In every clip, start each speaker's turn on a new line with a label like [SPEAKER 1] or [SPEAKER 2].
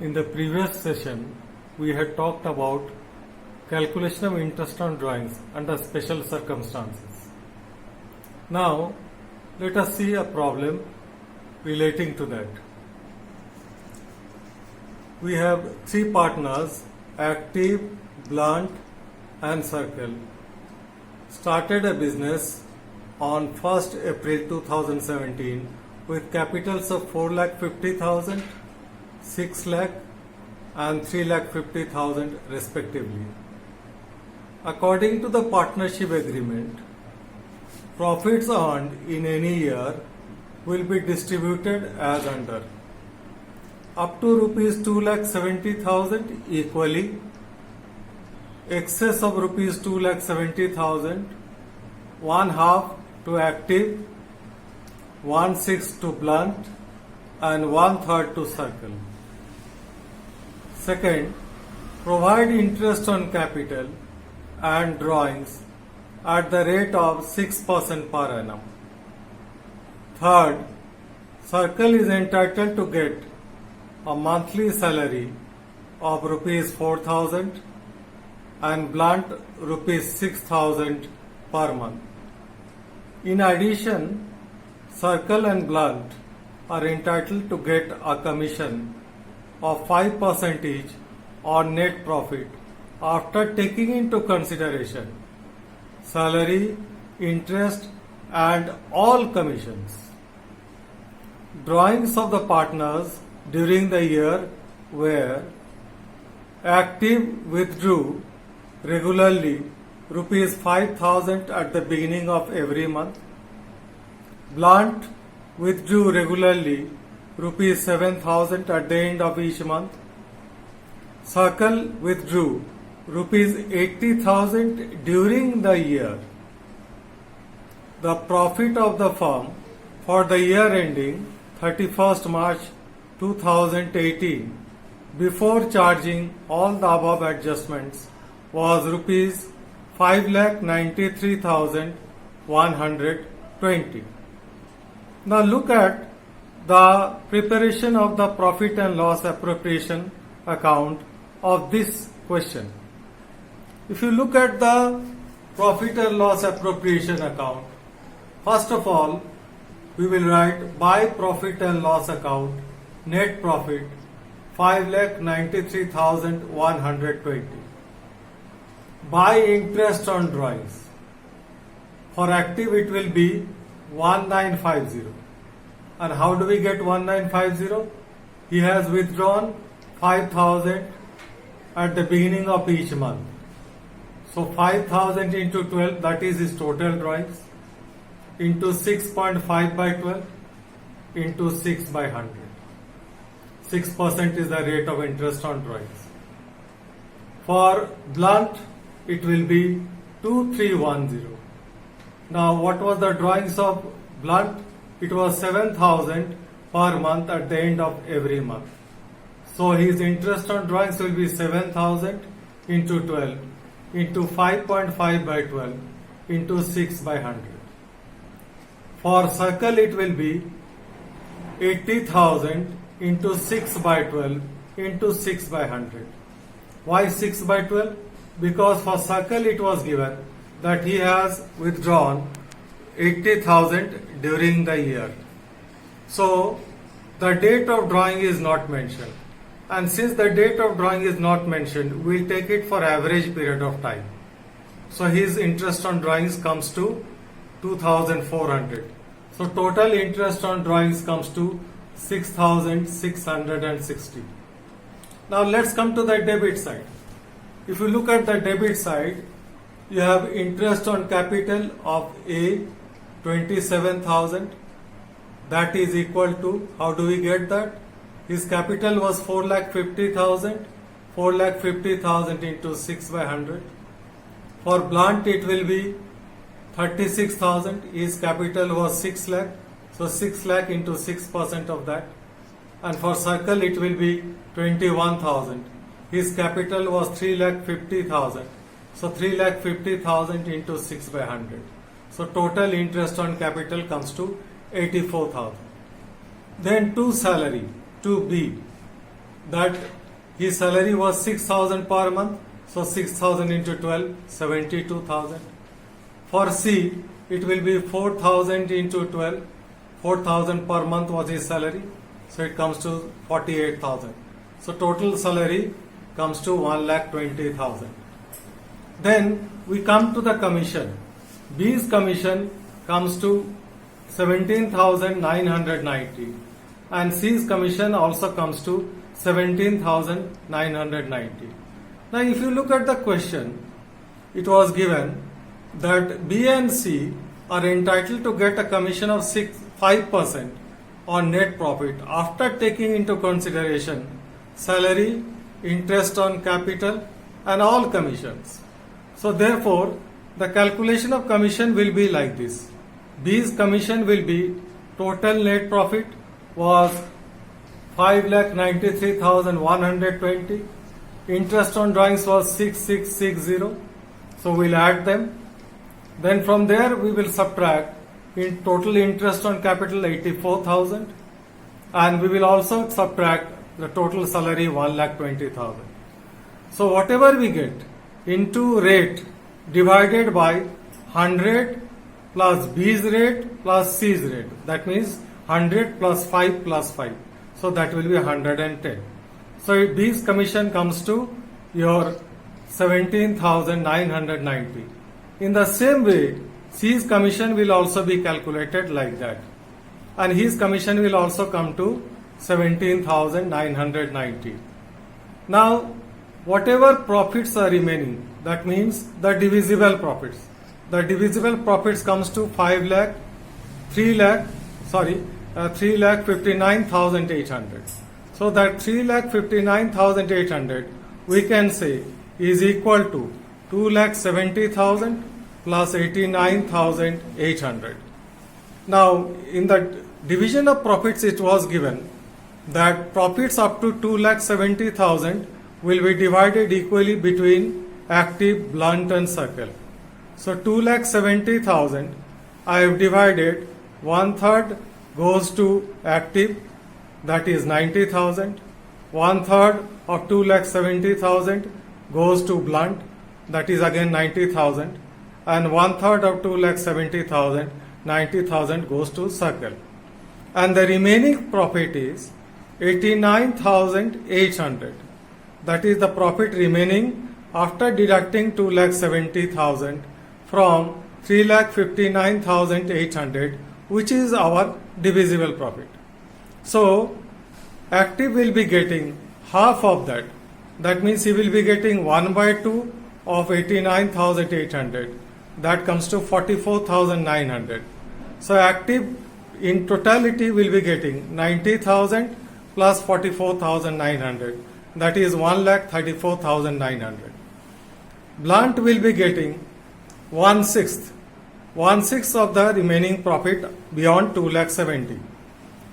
[SPEAKER 1] In the previous session, we had talked about calculation of interest on drawings under special circumstances. Now, let us see a problem relating to that. We have three partners, Active, Blunt and Circle, started a business on 1st April 2017 with capitals of 4,50,000, 6 lakh and 3,50,000 respectively. According to the partnership agreement, profits earned in any year will be distributed as under: up to rupees 2,70,000 equally, excess of rupees 2,70,000, 1/2 to Active, 1/6 to Blunt and 1/3 to Circle. Second, provide interest on capital and drawings at the rate of 6% per annum. Third, Circle is entitled to get a monthly salary of rupees 4,000 and Blunt rupees 6,000 per month. In addition, Circle and Blunt are entitled to get a commission of 5% each on net profit after taking into consideration salary, interest and all commissions. Drawings of the partners during the year were: Active withdrew regularly rupees 5,000 at the beginning of every month. Blunt withdrew regularly rupees 7,000 at the end of each month. Circle withdrew rupees 80,000 during the year. The profit of the firm for the year ending 31st March 2018 before charging all the above adjustments was rupees 5,93,120. Now look at the preparation of the profit and loss appropriation account of this question. If you look at the profit and loss appropriation account, first of all, we will write by profit and loss account net profit 5,93,120. By interest on drawings, for Active it will be 1950. And how do we get 1950? He has withdrawn 5,000 at the beginning of each month. So 5,000 into 12, that is his total drawings, into 6.5 by 12 into 6 by 100. 6% is the rate of interest on drawings. For Blunt, it will be 2310. Now what was the drawings of Blunt? It was 7,000 per month at the end of every month. So his interest on drawings will be 7,000 into 12 into 5.5 by 12 into 6 by 100. For Circle it will be 80,000 into 6 by 12 into 6 by 100. Why 6 by 12? Because for Circle it was given that he has withdrawn 80,000 during the year. So the date of drawing is not mentioned. And since the date of drawing is not mentioned, we will take it for average period of time. So his interest on drawings comes to 2,400. So total interest on drawings comes to 6,660. Now let's come to the debit side. If you look at the debit side, you have interest on capital of A 27,000. That is equal to, how do we get that? His capital was 4,50,000. 4,50,000 into 6 by 100. For Blunt it will be 36,000. His capital was 6 lakh. So 6 lakh into 6% of that. And for Circle it will be 21,000. His capital was 3,50,000. So 3,50,000 into 6 by 100. So total interest on capital comes to 84,000. Then to salary, to B. that his salary was 6,000 per month. So 6,000 into 12, 72,000. For C, it will be 4,000 into 12. 4,000 per month was his salary. So it comes to 48,000. So total salary comes to 1,20,000. Then we come to the commission. B's commission comes to 17,990 and C's commission also comes to 17,990. Now if you look at the question, it was given that B and C are entitled to get a commission of 5% on net profit after taking into consideration salary, interest on capital and all commissions. So therefore, the calculation of commission will be like this. B's commission will be total net profit was 5,93,120. Interest on drawings was 6,660. So we'll add them. Then from there we will subtract in total interest on capital 84,000 and we will also subtract the total salary 1,20,000. So whatever we get into rate divided by 100 plus B's rate plus C's rate. That means 100 plus 5 plus 5. So that will be 110. So B's commission comes to your 17,990. In the same way, C's commission will also be calculated like that. And his commission will also come to 17,990. Now, whatever profits are remaining, that means the divisible profits. The divisible profits comes to 3,59,800. So that 3,59,800 we can say is equal to 2,70,000 plus 89,800. Now in the division of profits it was given that profits up to 2,70,000 will be divided equally between active, blunt and circle. So 2,70,000 I have divided, 1/3 goes to active, that is 90,000. 1/3 of 2,70,000 goes to blunt, that is again 90,000. And 1/3 of 2,70,000, 90,000 goes to circle. And the remaining profit is 89,800. That is the profit remaining after deducting 2,70,000 from 3,59,800, which is our divisible profit. So active will be getting half of that. That means he will be getting 1/2 of 89,800. That comes to 44,900. So active in totality will be getting 90,000 plus 44,900. That is 1,34,900. Blunt will be getting 1/6. 1/6 of the remaining profit beyond 2,70,000.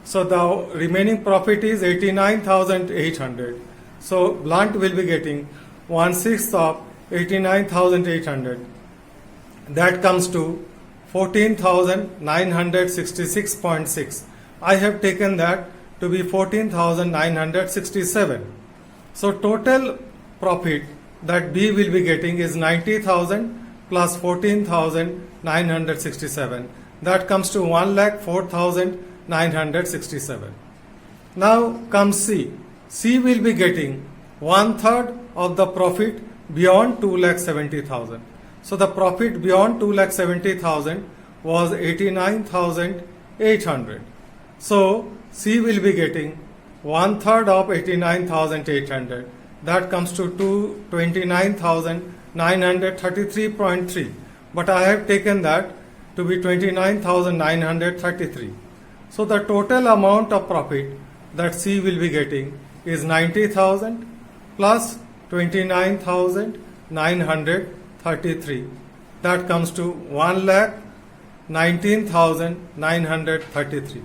[SPEAKER 1] So the remaining profit is 89,800. So blunt will be getting 1/6 of 89,800. That comes to 14,966.6. I have taken that to be 14,967. So total profit that B will be getting is 90,000 plus 14,967. That comes to 1,04,967. Now comes C. C will be getting 1/3 of the profit beyond 2,70,000. So the profit beyond 2,70,000 was 89,800. So C will be getting 1/3 of 89,800. That comes to 29,933.3. But I have taken that to be 29,933. So the total amount of profit that C will be getting is 90,000 plus 29,933. That comes to 1,19,933.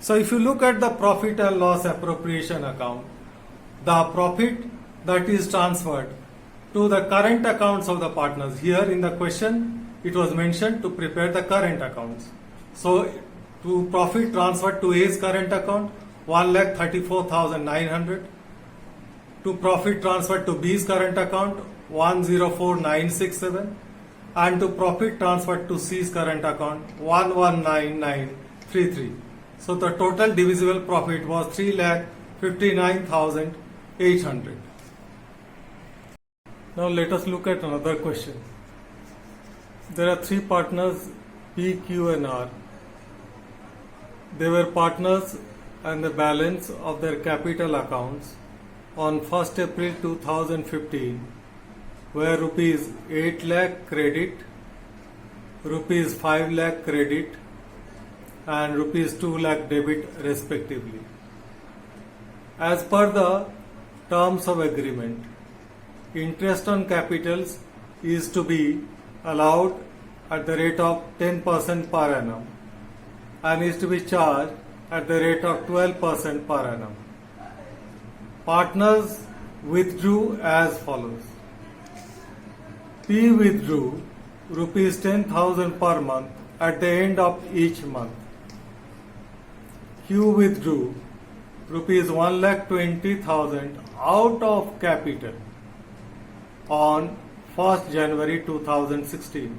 [SPEAKER 1] So if you look at the profit and loss appropriation account, the profit that is transferred to the current accounts of the partners. Here in the question, it was mentioned to prepare the current accounts. So to profit transferred to A's current account, 1,34,900. to profit transfer to B's current account 104967 and to profit transfer to C's current account 119933. So the total divisible profit was 3,59,800. Now let us look at another question. There are three partners P, Q and R. They were partners and the balance of their capital accounts on 1st April 2015 were rupees 8 lakh credit, rupees 5 lakh credit and rupees 2 lakh debit respectively. As per the terms of agreement, interest on capitals is to be allowed at the rate of 10% per annum and is to be charged at the rate of 12% per annum. Partners withdrew as follows. P withdrew rupees 10,000 per month at the end of each month. Q withdrew rupees 1,20,000 out of capital on 1st January 2016.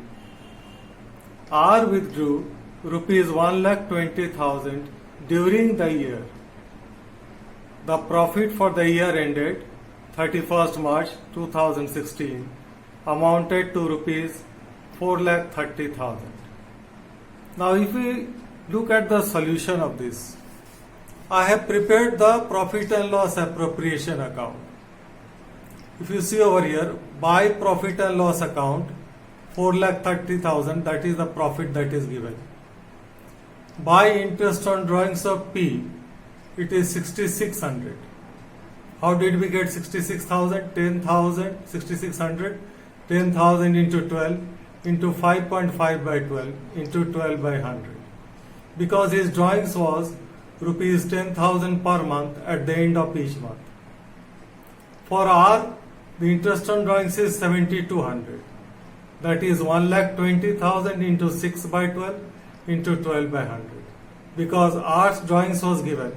[SPEAKER 1] R withdrew rupees 1,20,000 during the year. The profit for the year ended 31st March 2016 amounted to rupees 4,30,000. Now if we look at the solution of this, I have prepared the profit and loss appropriation account. If you see over here, by profit and loss account 4,30,000, that is the profit that is given. By interest on drawings of P, it is 6,600. How did we get 66,000? 10,000, 6,600, 10,000 into 12 into 5.5 by 12 into 12 by 100. Because his drawings was rupees 10,000 per month at the end of each month. For R, the interest on drawings is 7,200. That is 1,20,000 into 6 by 12 into 12 by 100. Because R's drawings was given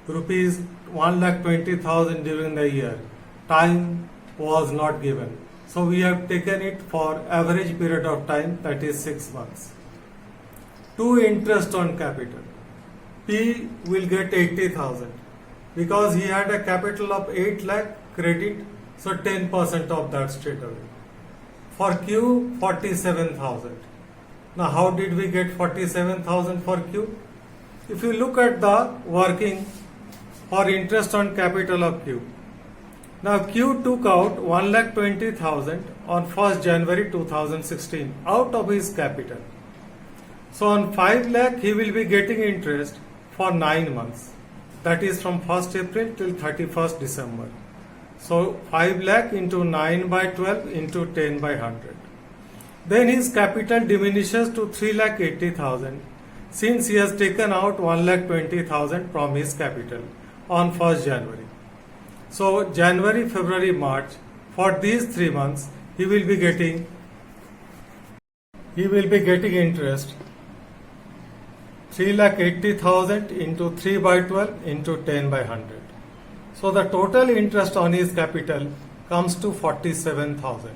[SPEAKER 1] rupees 1,20,000 during the year. Time was not given. So we have taken it for average period of time, that is 6 months. To interest on capital, P will get 80,000 because he had a capital of 8 lakh credit, so 10% of that straight away. For Q, 47,000. Now how did we get 47,000 for Q? If you look at the working for interest on capital of Q. Now Q took out 1,20,000 on 1st January 2016 out of his capital. So on 5 lakh he will be getting interest for 9 months. That is from 1st April till 31st December. So 5 lakh into 9 by 12 into 10 by 100. Then his capital diminishes to 3,80,000 since he has taken out 1,20,000 from his capital on 1st January. So January, February, March, for these 3 months he will be getting interest 3,80,000 into 3 by 12 into 10 by 100. So the total interest on his capital comes to 47,000.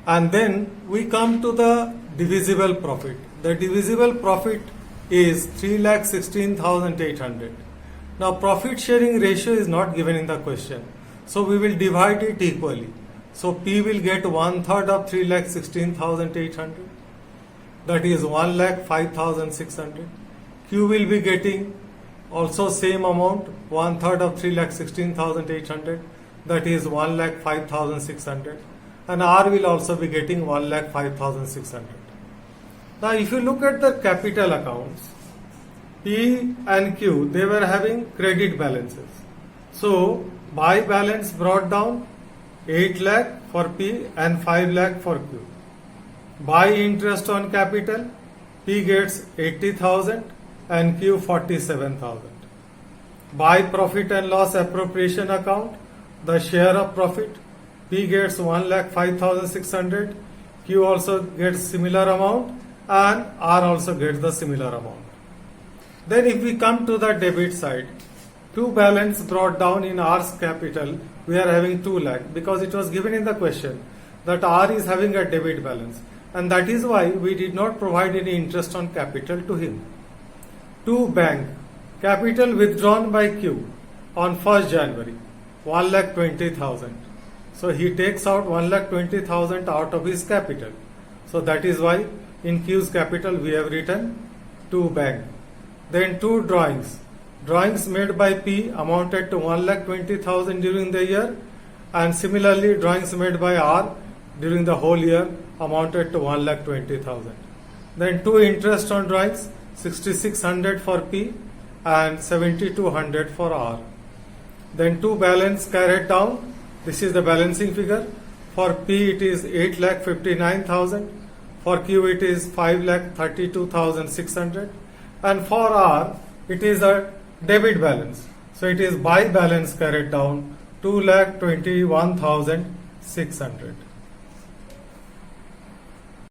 [SPEAKER 1] And then we come to the divisible profit. The divisible profit is 3,16,800. Now profit sharing ratio is not given in the question. So we will divide it equally. So P will get 1/3 of 3,16,800. That is 1,05,600. Q will be getting also same amount, 1/3 of 3,16,800. That is 1,05,600. And R will also be getting 1,05,600. Now if you look at the capital accounts, P and Q, they were having credit balances. So by balance brought down 8 lakh for P and 5 lakh for Q. By interest on capital, P gets 80,000 and Q 47,000. By profit and loss appropriation account, the share of profit, P gets 1,05,600, Q also gets similar amount and R also gets the similar amount. Then if we come to the debit side, to Two balance brought down in R's capital, we are having 2 lakh because it was given in the question that R is having a debit balance, and that is why we did not provide any interest on capital to him. To bank, capital withdrawn by Q on 1st January, 1,20,000. So he takes out 1,20,000 out of his capital. So that is why in Q's capital we have written to bank. Then two drawings. Drawings made by P amounted to 1,20,000 during the year, and similarly drawings made by R during the whole year amounted to 1,20,000. Then two interest on drawings, 6,600 for P and 7,200 for R. Then two balance carried down. This is the balancing figure. For P it is 8,59,000. For Q it is 5,32,600. And for R it is a debit balance. So it is by balance carried down 2,21,600.